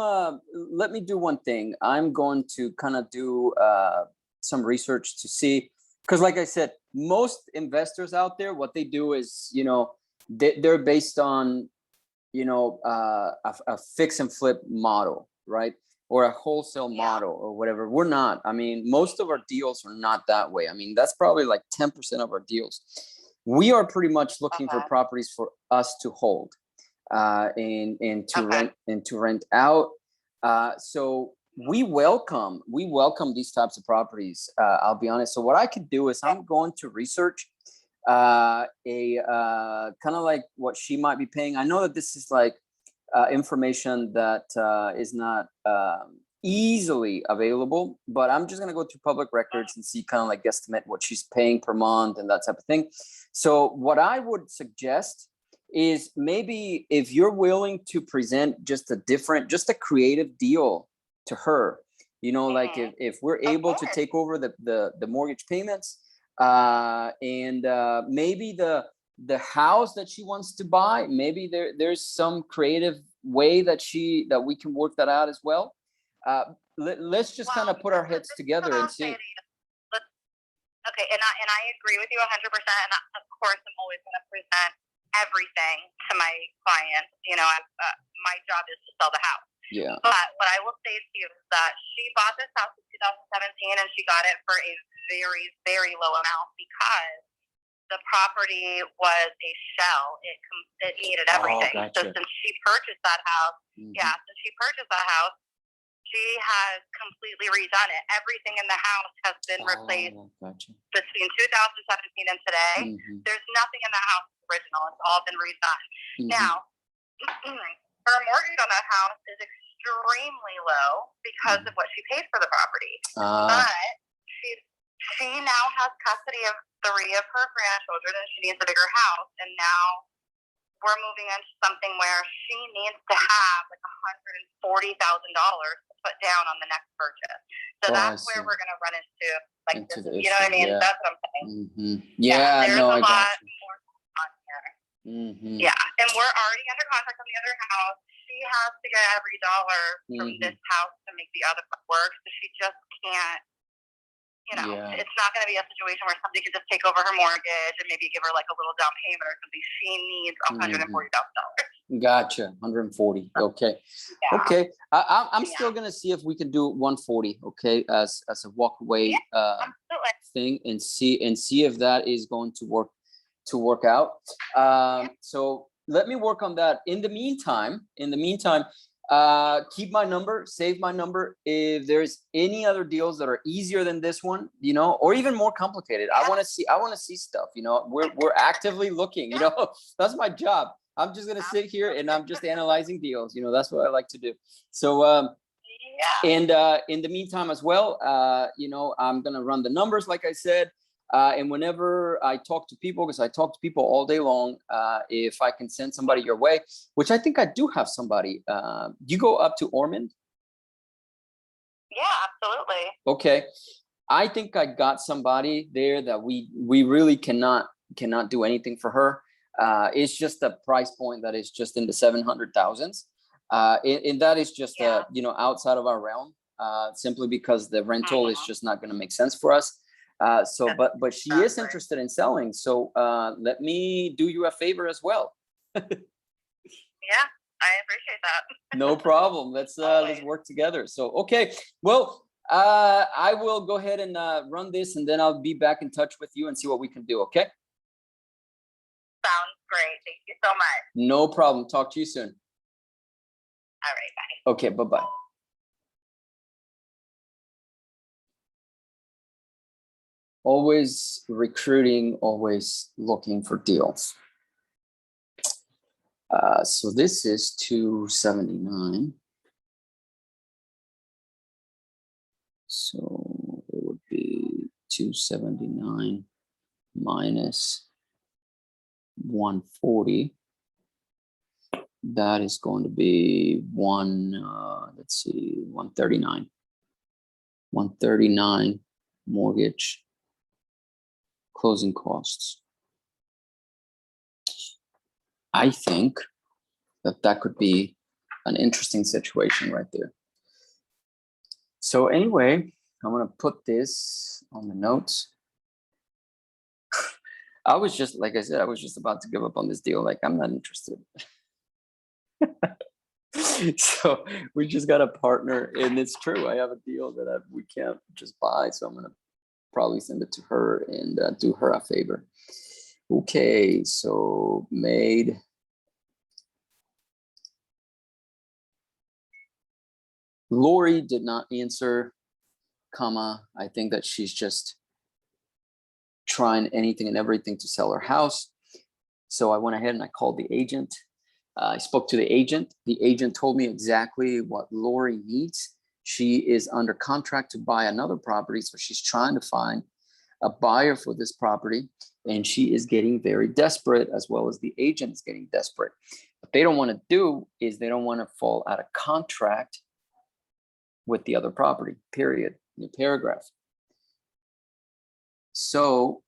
let me do one thing. I'm going to kind of do some research to see, because like I said, most investors out there, what they do is, they're based on, a fix and flip model, right? Or a wholesale model or whatever. We're not. I mean, most of our deals are not that way. I mean, that's probably like 10% of our deals. We are pretty much looking for properties for us to hold and to rent out. So we welcome these types of properties. I'll be honest. So what I could do is I'm going to research kind of like what she might be paying. I know that this is like information that is not easily available, but I'm just going to go through public records and see kind of like guesstimate what she's paying per month and that type of thing. So what I would suggest is maybe if you're willing to present just a creative deal to her, like if we're able to take over the mortgage payments, and maybe the house that she wants to buy, maybe there's some creative way that we can work that out as well. Let's just kind of put our heads together and see. Okay, and I agree with you 100%. And of course, I'm always going to present everything to my clients. My job is to sell the house. Yeah. But what I will say to you is that she bought this house in 2017, and she got it for a very, very low amount because the property was a shell. It needed everything. Oh, gotcha. So since she purchased that house, she has completely redone it. Everything in the house has been replaced between 2017 and today. There's nothing in the house original. It's all been redone. Now, her mortgage on that house is extremely low because of what she paid for the property. But she now has custody of 3 of her grandchildren, and she needs a bigger house. And now we're moving into something where she needs to have like $140,000 to put down on the next purchase. So that's where we're going to run into this. You know what I mean? Yeah. That's what I'm saying. Yeah, there's a lot more on here. Yeah, and we're already under contract on the other house. She has to get every dollar from this house to make the other work. So she just can't. It's not going to be a situation where somebody can just take over her mortgage and maybe give her like a little down payment or something. She needs $140,000. Gotcha. 140. Okay. Yeah. Okay. I'm still going to see if we can do 140. Okay. As a walkaway thing and see if that is going to work out. So let me work on that. In the meantime, keep my number, save my number. If there's any other deals that are easier than this one, or even more complicated, I want to see stuff. We're actively looking. That's my job. I'm just gonna sit here and I'm just analyzing deals. That's what I like to do. So and in the meantime as well, I'm gonna run the numbers like I said. And whenever I talk to people, because I talk to people all day long, if I can send somebody your way, which I think I do have somebody. You go up to Ormond? Yeah, absolutely. Okay. I think I got somebody there that we really cannot do anything for her. It's just a price point that is just in the 700,000s. And that is just, outside of our realm, simply because the rental is just not going to make sense for us. But she is interested in selling. So let me do you a favor as well. Yeah, I appreciate that. No problem. Let's work together. So, okay. Well, I will go ahead and run this, and then I'll be back in touch with you and see what we can do. Okay. Sounds great. Thank you so much. No problem. Talk to you soon. All right. Bye. Okay. Bye-bye. Always recruiting, always looking for deals. So this is 279. So it would be 279 minus 140. That is going to be 139. 139 mortgage closing costs. I think that could be an interesting situation right there. So anyway, I'm gonna put this on the notes. I was just, like I said, I was just about to give up on this deal. Like, I'm not interested. So we just got a partner, and it's true. I have a deal that we can't just buy. So I'm gonna probably send it to her and do her a favor. Okay, so made. Lori did not answer, comma. I think that she's just trying anything and everything to sell her house. So I went ahead and I called the agent. I spoke to the agent. The agent told me exactly what Lori needs. She is under contract to buy another property. So she's trying to find a buyer for this property. And she is getting very desperate, as well as the agent is getting desperate. What they don't want to do is they don't want to fall out of contract with the other property, period, in the paragraph. So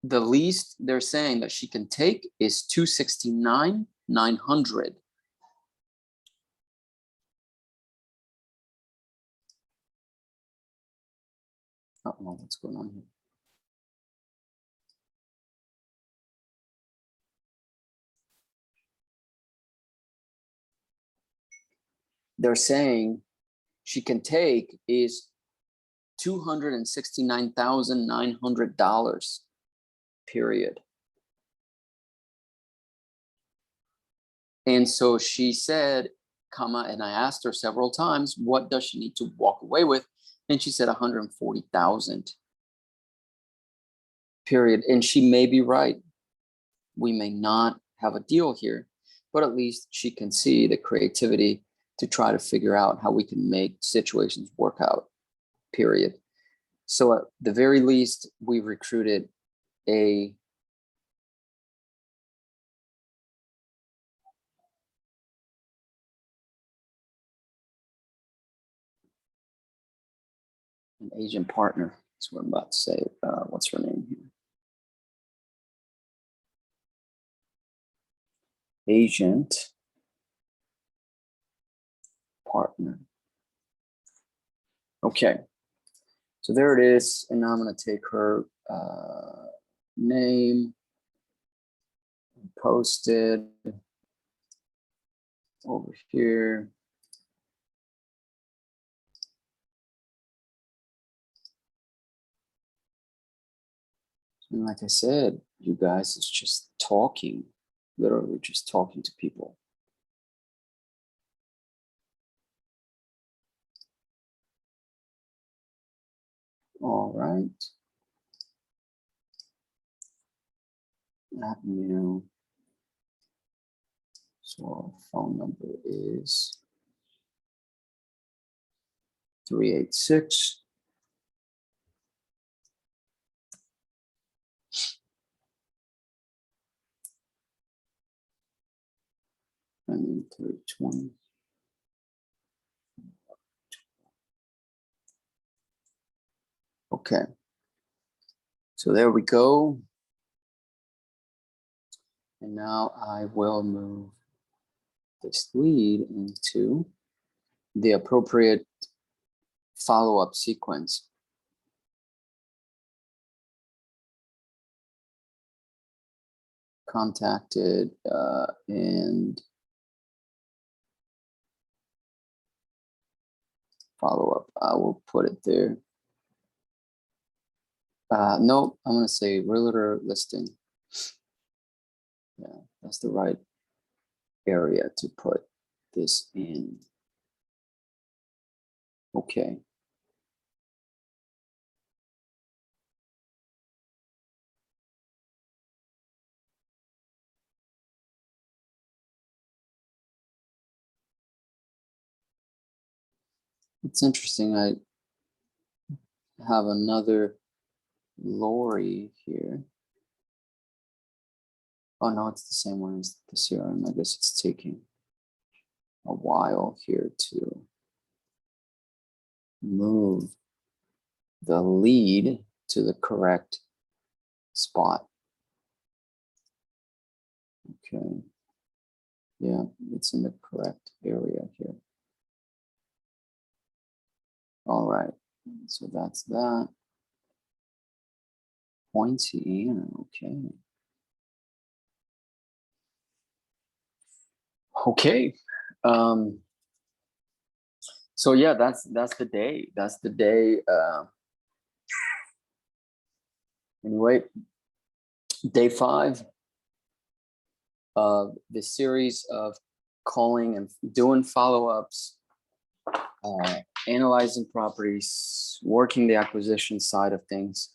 the least they're saying that she can take is $269,900. I don't know what's going on here. They're saying she can take is $269,900, period. And so she said, comma, and I asked her several times, what does she need to walk away with? And she said 140,000, period. And she may be right. We may not have a deal here, but at least she can see the creativity to try to figure out how we can make situations work out, period. So at the very least, we recruited an agent partner. That's what I'm about to say. What's her name here? Agent partner. Okay, so there it is. And now I'm going to take her name and post it over here. And like I said, you guys, it's just talking, literally just talking to people. All right. Add new. So our phone number is 386 and 320. Okay. So there we go. And now I will move this lead into the appropriate follow-up sequence. Contacted and follow-up. I will put it there. No, I'm going to say realtor listing. Yeah, that's the right area to put this in. Okay. It's interesting. I have another Lori here. Oh no, it's the same one as the CRM. I guess it's taking a while here to move the lead to the correct spot. Okay. Yeah, it's in the correct area here. All right, so that's that. Pointy, okay. Okay. So yeah, that's the day. That's the day. Anyway, day 5 of the series of calling and doing follow-ups, analyzing properties, working the acquisition side of things,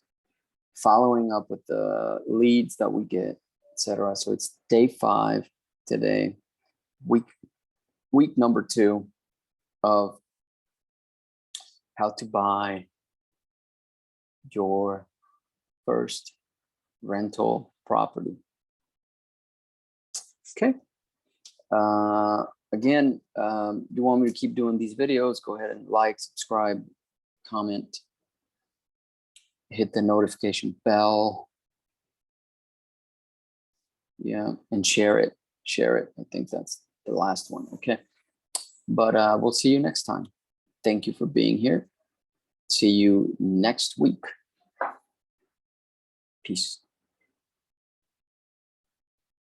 following up with the leads that we get, etc. So it's day 5 today, week number 2 of how to buy your first rental property. Okay. Again, you want me to keep doing these videos, go ahead and like, subscribe, comment, hit the notification bell. Yeah, and share it. I think that's the last one. Okay. But we'll see you next time. Thank you for being here. See you next week. Peace.